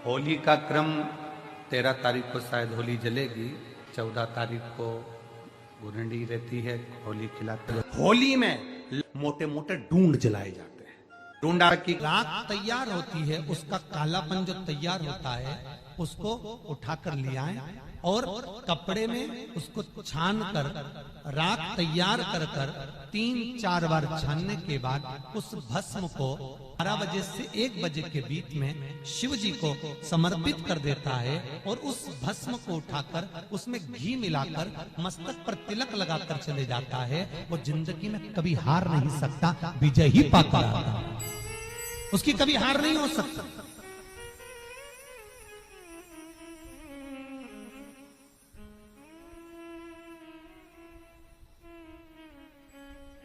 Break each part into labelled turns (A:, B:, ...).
A: होली का क्रम 13 तारीख को शायद होली जलेगी, 14 तारीख को गुरंडी रहती है, होली खिलाते हैं। होली में मोटे मोटे डूंड जलाए जाते हैं। डूंडा की
B: राख तैयार होती है, उसका कालापन जो तैयार होता है उसको उठाकर ले आए और कपड़े में उसको छान कर राख तैयार कर 3-4 बार छानने के बाद उस भस्म को 12 बजे से 1 बजे के बीच में शिव जी को समर्पित कर देता है और उस भस्म को उठाकर उसमें घी मिलाकर मस्तक पर तिलक लगाकर चले जाता है। वो जिंदगी में कभी हार नहीं सकता, विजय ही पाता है, उसकी कभी हार नहीं हो सकता।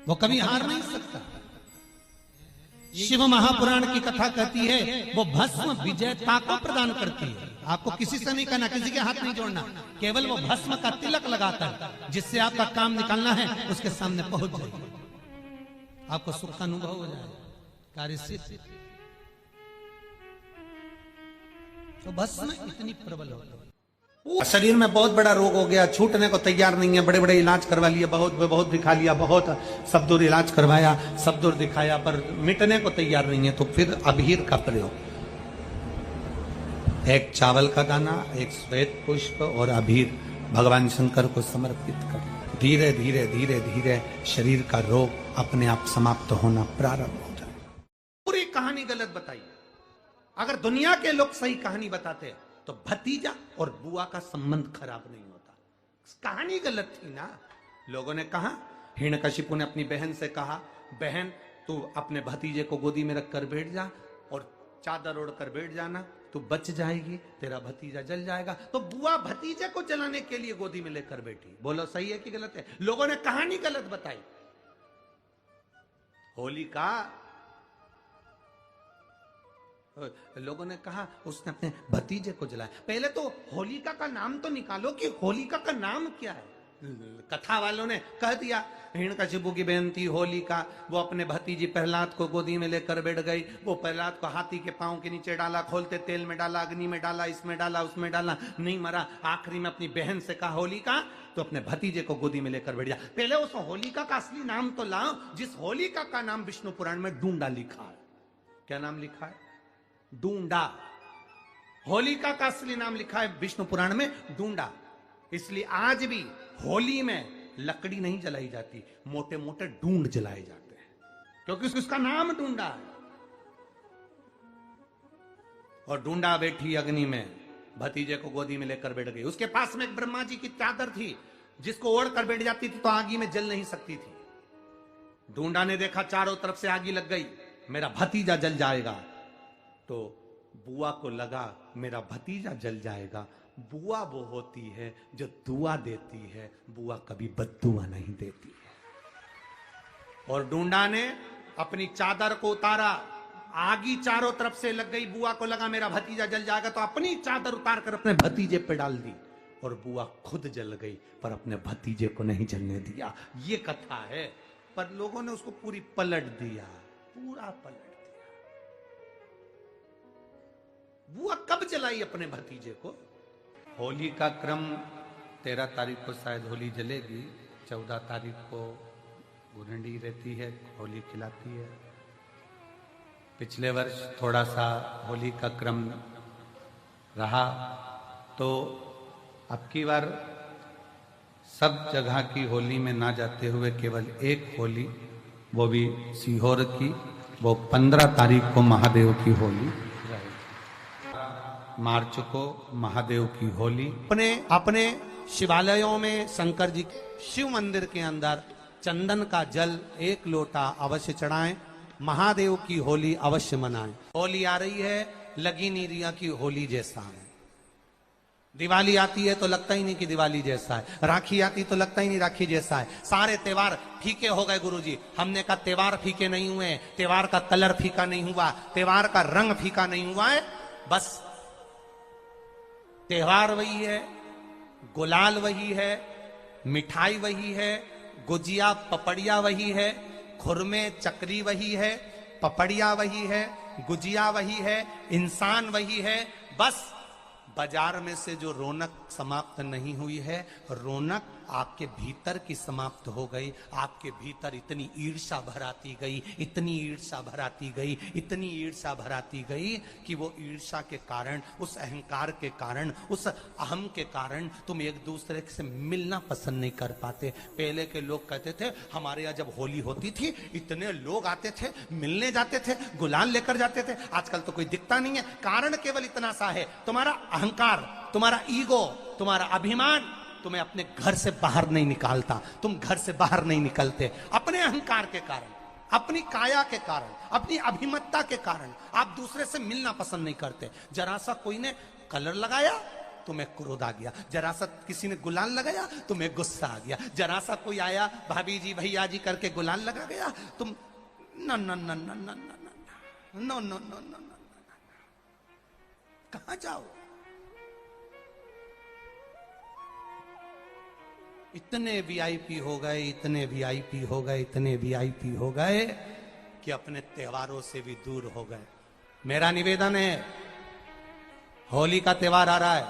B: वो कभी हार नहीं सकता। शिव महापुराण की कथा कहती है वो भस्म विजयता को प्रदान करती है। आपको किसी से नहीं करना, किसी के हाथ नहीं जोड़ना, केवल वो भस्म का तिलक लगाकर जिससे आपका काम निकालना है उसके सामने पहुंच जाए, आपको सुख का अनुभव हो जाए, कार्य सिद्ध। तो भस्म इतनी प्रबल हो गई,
A: शरीर में बहुत बड़ा रोग हो गया, छूटने को तैयार नहीं है, बड़े बड़े इलाज करवा लिए, बहुत दिखा लिया, बहुत सब दूर इलाज करवाया, सब दूर दिखाया, पर मिटने को तैयार नहीं है। तो फिर अबीर का प्रयोग, एक चावल का दाना, एक श्वेत पुष्प और अबीर भगवान शंकर को समर्पित कर धीरे धीरे धीरे धीरे शरीर का रोग अपने आप समाप्त होना प्रारंभ हो जाए। पूरी कहानी गलत बताई। अगर दुनिया के लोग सही कहानी बताते तो भतीजा और बुआ का संबंध खराब नहीं होता। कहानी गलत थी ना। लोगों ने कहा, हिरण्यकशिपु ने अपनी बहन से कहा, बहन तू अपने भतीजे को गोदी में रखकर बैठ जा और चादर ओढ़कर बैठ जाना, तू बच जाएगी, तेरा भतीजा जल जाएगा। तो बुआ भतीजे को जलाने के लिए गोदी में लेकर बैठी। बोलो सही है कि गलत है? लोगों ने कहानी गलत बताई। होली का लोगों ने कहा उसने अपने भतीजे को जलाया। पहले तो होलिका का नाम तो निकालो कि होलिका का नाम क्या है। कथा वालों ने कह दिया हिरण्यकशिपु की बहन थी होलिका, वो अपने भतीजी प्रहलाद को गोदी में लेकर बैठ गई। वो प्रहलाद को हाथी के पांव के नीचे डाला, खोलते तेल में डाला, अग्नि में डाला, इसमें डाला, उसमें डाला, नहीं मरा। आखिरी में अपनी बहन से कहा होलिका तो अपने भतीजे को गोदी में लेकर बैठ जा। पहले उस होलिका का असली नाम तो लाओ, जिस होलिका का नाम विष्णु पुराण में डूंडा लिखा है। क्या नाम लिखा है? डूंडा। होलिका का असली नाम लिखा है विष्णु पुराण में डूंडा। इसलिए आज भी होली में लकड़ी नहीं जलाई जाती, मोटे मोटे डूंड जलाए जाते हैं, क्योंकि उसका नाम डूंडा है। और डूंडा बैठी अग्नि में, भतीजे को गोदी में लेकर बैठ गई। उसके पास में एक ब्रह्मा जी की चादर थी, जिसको ओढ़ कर बैठ जाती थी तो आगी में जल नहीं सकती थी। डूंडा ने देखा चारों तरफ से आगी लग गई, मेरा भतीजा जल जाएगा। तो बुआ को लगा मेरा भतीजा जल जाएगा। बुआ वो होती है जो दुआ देती है, बुआ कभी बद्दुआ नहीं देती है। और डूंडा ने अपनी चादर को उतारा, आगी चारों तरफ से लग गई। बुआ को लगा मेरा भतीजा जल जाएगा, तो अपनी चादर उतार कर अपने भतीजे पे डाल दी और बुआ खुद जल गई, पर अपने भतीजे को नहीं जलने दिया। ये कथा है, पर लोगों ने उसको पूरी पलट दिया, पूरा पलट दिया। बुआ कब जलाई अपने भतीजे को? होली का क्रम 13 तारीख को शायद होली जलेगी, 14 तारीख को गुरंडी रहती है, होली खिलाती है। पिछले वर्ष थोड़ा सा होली का क्रम रहा, तो अब की बार सब जगह की होली में ना जाते हुए केवल एक होली, वो भी सीहोर की, वो 15 तारीख को महादेव की होली, मार्च को महादेव की होली। अपने शिवालयों में शंकर जी शिव मंदिर के अंदर चंदन का जल 1 लोटा अवश्य चढ़ाएं। महादेव की होली अवश्य मनाएं। होली आ रही है, लगी नहीं रिया की होली जैसा है। दिवाली आती है तो लगता ही नहीं कि दिवाली जैसा है। राखी आती तो लगता ही नहीं राखी जैसा है। सारे त्योहार फीके हो गए गुरुजी। हमने कहा त्योहार फीके नहीं हुए, त्योहार का कलर फीका नहीं हुआ, त्योहार का रंग फीका नहीं हुआ है। बस त्योहार वही है, गुलाल वही है, मिठाई वही है, गुजिया पपड़िया वही है, खुरमे चकरी वही है, पपड़िया वही है, गुजिया वही है, इंसान वही है, बस बाजार में से जो रौनक समाप्त नहीं हुई है, रौनक आपके भीतर की समाप्त हो गई। आपके भीतर इतनी ईर्ष्या भराती गई, इतनी ईर्ष्या भराती गई, इतनी ईर्ष्या भराती गई कि वो ईर्ष्या के कारण, उस अहंकार के कारण, उस अहम के कारण तुम एक दूसरे से मिलना पसंद नहीं कर पाते। पहले के लोग कहते थे हमारे यहाँ जब होली होती थी इतने लोग आते थे, मिलने जाते थे, गुलाल लेकर जाते थे। आजकल तो कोई दिखता नहीं है। कारण केवल इतना सा है, तुम्हारा अहंकार, तुम्हारा ईगो, तुम्हारा अभिमान तुम्हें अपने घर से बाहर नहीं निकालता। तुम घर से बाहर नहीं निकलते अपने अहंकार के कारण, अपनी काया के कारण, अपनी अभिमतता के कारण। आप दूसरे से मिलना पसंद नहीं करते। जरा सा कोई ने कलर लगाया तुम्हें क्रोध आ गया, जरा सा किसी ने गुलाल लगाया तुम्हें गुस्सा आ गया, जरा सा कोई आया भाभी जी भैया जी करके गुलाल लगा गया, तुम न न न न न न न न न न कहां जाओ। इतने वीआईपी हो गए, इतने वीआईपी हो गए, इतने वीआईपी हो गए कि अपने त्योहारों से भी दूर हो गए। मेरा निवेदन है, होली का त्योहार आ रहा है,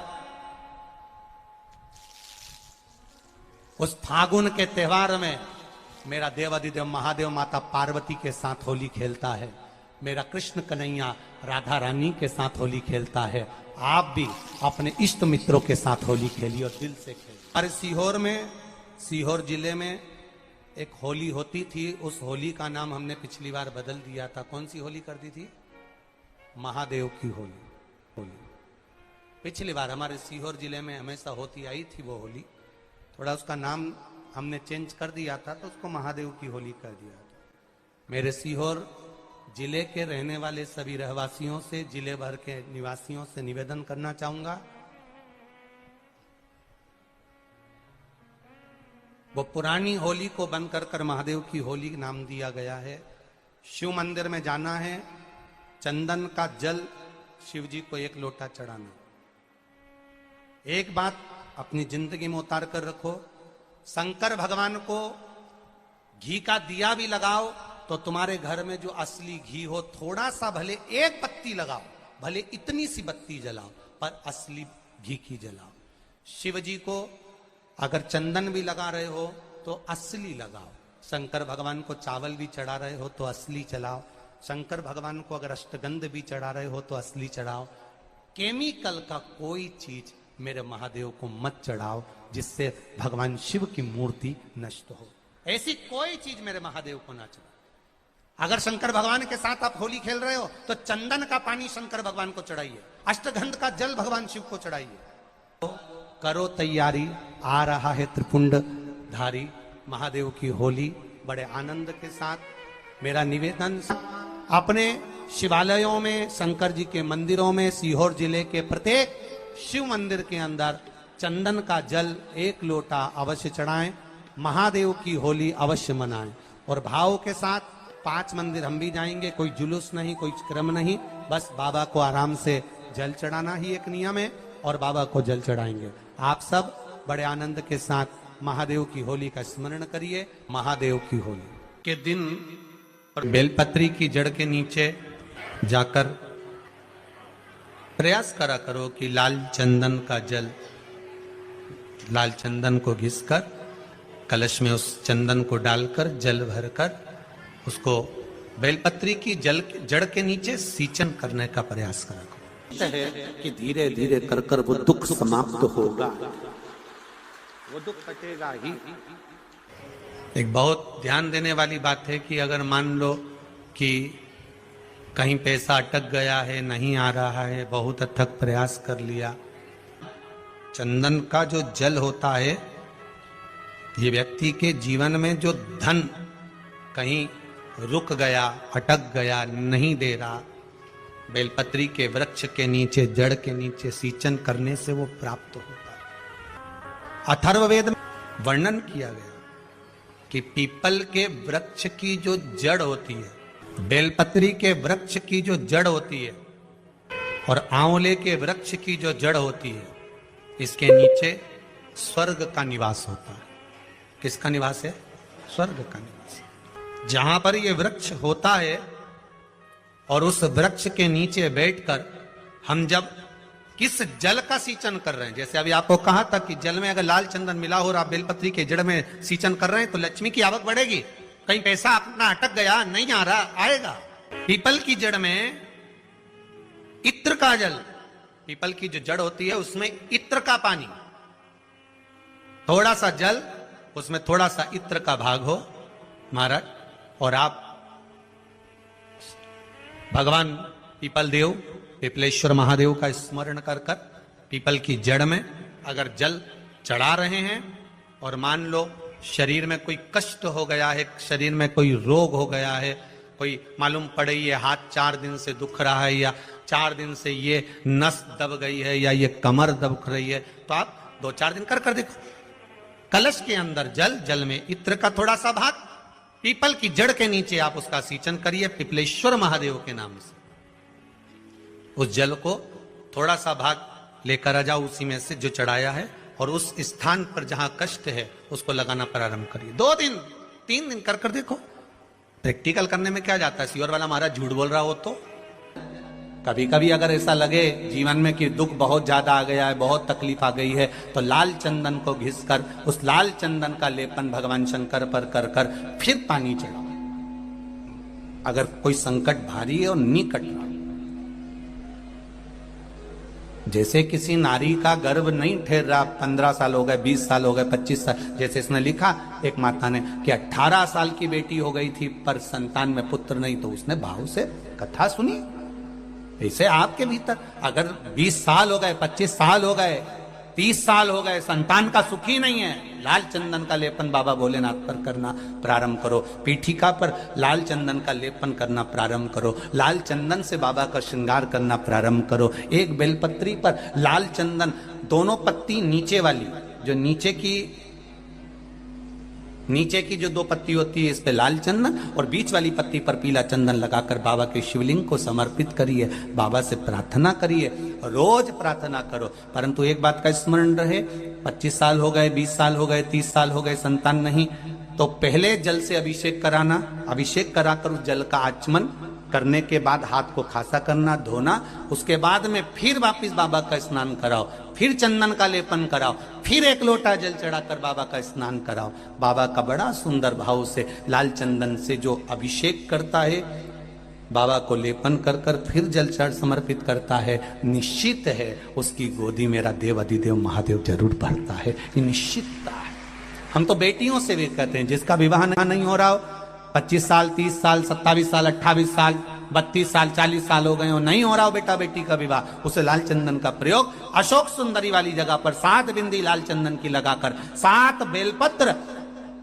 A: उस फागुन के त्योहार में मेरा देवाधिदेव महादेव माता पार्वती के साथ होली खेलता है, मेरा कृष्ण कन्हैया राधा रानी के साथ होली खेलता है। आप भी अपने इष्ट मित्रों के साथ होली खेलिए और दिल से खेलिए। अरे सीहोर में, सीहोर जिले में एक होली होती थी। उस होली का नाम हमने पिछली बार बदल दिया था। कौन सी होली कर दी थी? महादेव की होली। पिछली बार हमारे सीहोर जिले में हमेशा होती आई थी वो होली, थोड़ा उसका नाम हमने चेंज कर दिया था तो उसको महादेव की होली कर दिया था। मेरे सीहोर जिले के रहने वाले सभी रहवासियों से, जिले भर के निवासियों से निवेदन करना चाहूंगा, वो पुरानी होली को बंद कर महादेव की होली नाम दिया गया है। शिव मंदिर में जाना है, चंदन का जल शिव जी को 1 लोटा चढ़ाना। एक बात अपनी जिंदगी में उतार कर रखो, शंकर भगवान को घी का दिया भी लगाओ तो तुम्हारे घर में जो असली घी हो, थोड़ा सा भले 1 पत्ती लगाओ, भले इतनी सी बत्ती जलाओ, पर असली घी की जलाओ। शिव जी को अगर चंदन भी लगा रहे हो तो असली लगाओ। शंकर भगवान को चावल भी चढ़ा रहे हो तो असली चढ़ाओ। शंकर भगवान को अगर अष्टगंध भी चढ़ा रहे हो तो असली चढ़ाओ। केमिकल का कोई चीज मेरे महादेव को मत चढ़ाओ जिससे भगवान शिव की मूर्ति नष्ट हो। ऐसी कोई चीज मेरे महादेव को ना चढ़ाओ। अगर शंकर भगवान के साथ आप होली खेल रहे हो तो चंदन का पानी शंकर भगवान को चढ़ाइए, अष्टगंध का जल भगवान शिव को चढ़ाइए। तो करो तैयारी, आ रहा है त्रिपुंड धारी महादेव की होली। बड़े आनंद के साथ मेरा निवेदन, अपने शिवालयों में, शंकर जी के मंदिरों में, सीहोर जिले के प्रत्येक शिव मंदिर के अंदर चंदन का जल 1 लोटा अवश्य चढ़ाएं, महादेव की होली अवश्य मनाएं। और भाव के साथ 5 मंदिर हम भी जाएंगे, कोई जुलूस नहीं, कोई क्रम नहीं, बस बाबा को आराम से जल चढ़ाना ही एक नियम है और बाबा को जल चढ़ाएंगे। आप सब बड़े आनंद के साथ महादेव की होली का स्मरण करिए। महादेव की होली के दिन और बेलपत्री की जड़ के नीचे जाकर प्रयास करा करो कि लाल चंदन का जल, लाल चंदन को घिसकर कलश में उस चंदन को डालकर जल भरकर उसको बेलपत्री की जड़ के नीचे सींचन करने का प्रयास करा करो।
C: है कि धीरे धीरे कर कर वो दुख समाप्त होगा, वो दुख कटेगा ही।
A: एक बहुत ध्यान देने वाली बात है कि अगर मान लो कि कहीं पैसा अटक गया है, नहीं आ रहा है, बहुत अथक प्रयास कर लिया, चंदन का जो जल होता है, ये व्यक्ति के जीवन में जो धन कहीं रुक गया, अटक गया, नहीं दे रहा, बेलपत्री के वृक्ष के नीचे, जड़ के नीचे सींचन करने से वो प्राप्त होता है। अथर्ववेद में वर्णन किया गया कि पीपल के वृक्ष की जो जड़ होती है, बेलपत्री के वृक्ष की जो जड़ होती है और आंवले के वृक्ष की जो जड़ होती है, इसके नीचे स्वर्ग का निवास होता है। किसका निवास है? स्वर्ग का निवास। जहां पर ये वृक्ष होता है और उस वृक्ष के नीचे बैठकर हम जब किस जल का सींचन कर रहे हैं। जैसे अभी आपको कहा था कि जल में अगर लाल चंदन मिला हो और आप बेलपत्री के जड़ में सींचन कर रहे हैं तो लक्ष्मी की आवक बढ़ेगी। कहीं पैसा अपना अटक गया, नहीं आ रहा, आएगा। पीपल की जड़ में इत्र का जल, पीपल की जो जड़ होती है उसमें इत्र का पानी, थोड़ा सा जल उसमें थोड़ा सा इत्र का भाग हो महाराज, और आप भगवान पीपल देव, पीपलेश्वर महादेव का स्मरण कर कर पीपल की जड़ में अगर जल चढ़ा रहे हैं और मान लो शरीर में कोई कष्ट हो गया है, शरीर में कोई रोग हो गया है, कोई मालूम पड़े ये हाथ 4 दिन से दुख रहा है या 4 दिन से ये नस दब गई है या ये कमर दब रही है, तो आप 2-4 दिन कर देखो। कलश के अंदर जल, जल में इत्र का थोड़ा सा भाग, पीपल की जड़ के नीचे आप उसका सींचन करिए पिपलेश्वर महादेव के नाम से। उस जल को थोड़ा सा भाग लेकर आ जाओ उसी में से जो चढ़ाया है, और उस स्थान पर जहां कष्ट है उसको लगाना प्रारंभ करिए। 2 दिन 3 दिन कर देखो। प्रैक्टिकल करने में क्या जाता है, सियोर वाला महाराज झूठ बोल रहा हो तो। कभी कभी अगर ऐसा लगे जीवन में कि दुख बहुत ज्यादा आ गया है, बहुत तकलीफ आ गई है, तो लाल चंदन को घिसकर उस लाल चंदन का लेपन भगवान शंकर पर कर कर फिर पानी चढ़ाओ। अगर कोई संकट भारी है और निकट रहा, जैसे किसी नारी का गर्भ नहीं ठहर रहा, 15 साल हो गए, 20 साल हो गए, 25 साल, जैसे इसने लिखा एक माता ने कि 18 साल की बेटी हो गई थी पर संतान में पुत्र नहीं, तो उसने भाव से कथा सुनी। ऐसे आपके भीतर अगर 20 साल हो गए, 25 साल हो गए, 30 साल हो गए, संतान का सुख ही नहीं है, लाल चंदन का लेपन बाबा भोलेनाथ पर करना प्रारंभ करो। पीठिका पर लाल चंदन का लेपन करना प्रारंभ करो। लाल चंदन से बाबा का श्रृंगार करना प्रारंभ करो। एक बेलपत्री पर लाल चंदन, दोनों पत्ती नीचे वाली, जो नीचे की जो 2 पत्ती होती है इस पे लाल चंदन, और बीच वाली पत्ती पर पीला चंदन लगाकर बाबा के शिवलिंग को समर्पित करिए। बाबा से प्रार्थना करिए, रोज प्रार्थना करो। परंतु एक बात का स्मरण रहे, 25 साल हो गए, 20 साल हो गए, 30 साल हो गए, संतान नहीं, तो पहले जल से अभिषेक कराना, अभिषेक कराकर उस जल का आचमन करने के बाद हाथ को खासा करना, धोना, उसके बाद में फिर वापिस बाबा का स्नान कराओ, फिर चंदन का लेपन कराओ, फिर 1 लोटा जल चढ़ाकर बाबा का स्नान कराओ। बाबा का बड़ा सुंदर भाव से लाल चंदन से जो अभिषेक करता है, बाबा को लेपन कर कर फिर जल चढ़ समर्पित करता है, निश्चित है उसकी गोदी मेरा देव अधिदेव महादेव जरूर भरता है। ये निश्चितता है। हम तो बेटियों से भी कहते हैं, जिसका विवाह नहीं हो रहा हो, 25 साल, 30 साल, 27 साल, 28 साल, 32 साल, 40 साल हो गए हो, नहीं हो रहा हो बेटा बेटी का विवाह, उसे लाल चंदन का प्रयोग अशोक सुंदरी वाली जगह पर 7 बिंदी लाल चंदन की लगाकर 7 बेलपत्र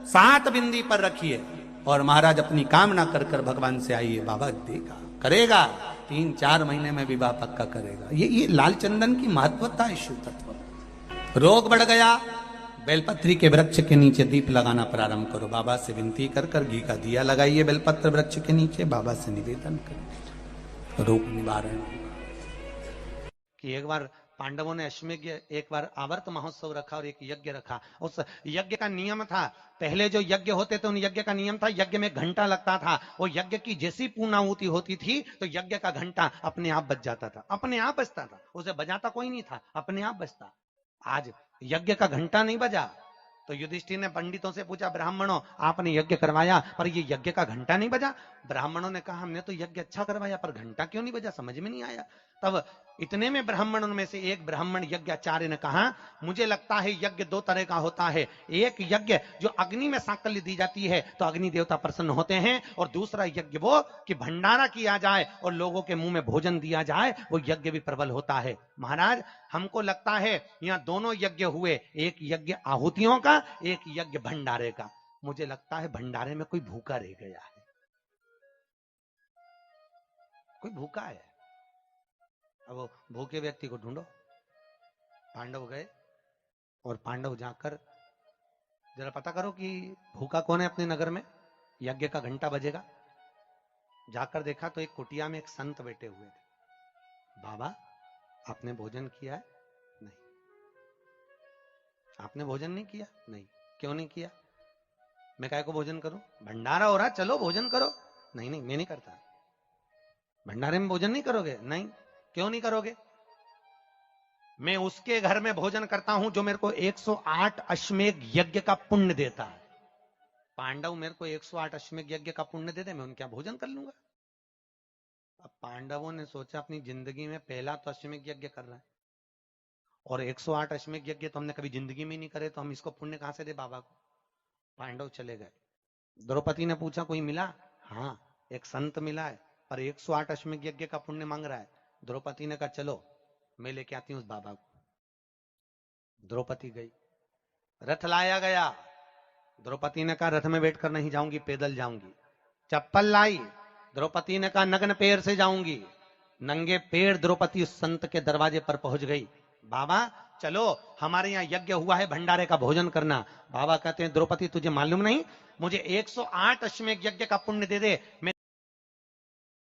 A: 7 बिंदी पर रखिए, और महाराज अपनी कामना कर कर भगवान से आइए, बाबा देगा, करेगा, 3-4 महीने में विवाह पक्का करेगा। ये लाल चंदन की महत्वता है, शिव तत्व। रोग बढ़ गया, बेलपत्री के वृक्ष के नीचे दीप लगाना प्रारंभ करो। बाबा से विनती कर कर घी का दिया लगाइए बेलपत्र वृक्ष के नीचे, बाबा से निवेदन करिए, रोग निवारण। कि एक बार पांडवों ने अश्वमेध, एक बार आवर्त महोत्सव रखा और एक यज्ञ रखा। उस यज्ञ का नियम था, पहले जो यज्ञ होते थे उन यज्ञ का नियम था, यज्ञ में घंटा लगता था। वो यज्ञ की जैसी पूर्णाहुति होती थी तो यज्ञ का घंटा अपने आप बज जाता था, अपने आप बजता था, उसे बजाता कोई नहीं था, अपने आप बजता। आज यज्ञ का घंटा नहीं बजा तो युधिष्ठिर ने पंडितों से पूछा, ब्राह्मणों आपने यज्ञ करवाया पर ये यज्ञ का घंटा नहीं बजा। ब्राह्मणों ने कहा, हमने तो यज्ञ अच्छा करवाया पर घंटा क्यों नहीं बजा, समझ में नहीं आया। तब इतने में ब्राह्मणों में से एक ब्राह्मण यज्ञाचार्य ने कहा, मुझे लगता है यज्ञ 2 तरह का होता है, एक यज्ञ जो अग्नि में साकल्य दी जाती है तो अग्नि देवता प्रसन्न होते हैं, और दूसरा यज्ञ वो कि भंडारा किया जाए और लोगों के मुंह में भोजन दिया जाए, वो यज्ञ भी प्रबल होता है। महाराज हमको लगता है यहाँ दोनों यज्ञ हुए, एक यज्ञ आहुतियों का, एक यज्ञ भंडारे का। मुझे लगता है भंडारे में कोई भूखा रह गया है, कोई भूखा है। अब वो भूखे व्यक्ति को ढूंढो। पांडव गए और पांडव जाकर जरा पता करो कि भूखा कौन है अपने नगर में, यज्ञ का घंटा बजेगा। जाकर देखा तो एक कुटिया में एक संत बैठे हुए थे। बाबा आपने भोजन किया है? नहीं। आपने भोजन नहीं किया? नहीं। क्यों नहीं किया? मैं काय को भोजन करूं, भंडारा हो रहा, चलो भोजन करो। नहीं नहीं मैं नहीं करता। भंडारे में भोजन नहीं करोगे? नहीं। क्यों नहीं करोगे? मैं उसके घर में भोजन करता हूं जो मेरे को 108 अश्वमेध यज्ञ का पुण्य देता है। पांडव मेरे को 108 अश्वमेध यज्ञ का पुण्य दे दे, मैं उनके यहाँ भोजन कर लूंगा। अब पांडवों ने सोचा अपनी जिंदगी में पहला तो अश्वमेध यज्ञ कर रहा है और 108 अश्वमेध यज्ञ तो हमने कभी जिंदगी में नहीं करे, तो हम इसको पुण्य कहां से दे बाबा को। पांडव चले गए। द्रौपदी ने पूछा कोई मिला? हाँ एक संत मिला है, पर 108 अश्वमेध यज्ञ का पुण्य मांग रहा है। द्रौपदी ने कहा चलो मैं लेके आती हूं उस बाबा को। द्रौपदी गई, रथ लाया गया। द्रौपदी ने कहा रथ में बैठकर नहीं जाऊंगी, पैदल जाऊंगी। चप्पल लाई, द्रौपदी ने कहा नग्न पैर से जाऊंगी। नंगे पैर द्रौपदी उस संत के दरवाजे पर पहुंच गई। बाबा चलो हमारे यहाँ यज्ञ हुआ है, भंडारे का भोजन करना। बाबा कहते हैं द्रौपदी तुझे मालूम नहीं, मुझे 108 अश्वमेध यज्ञ का पुण्य दे दे, मैं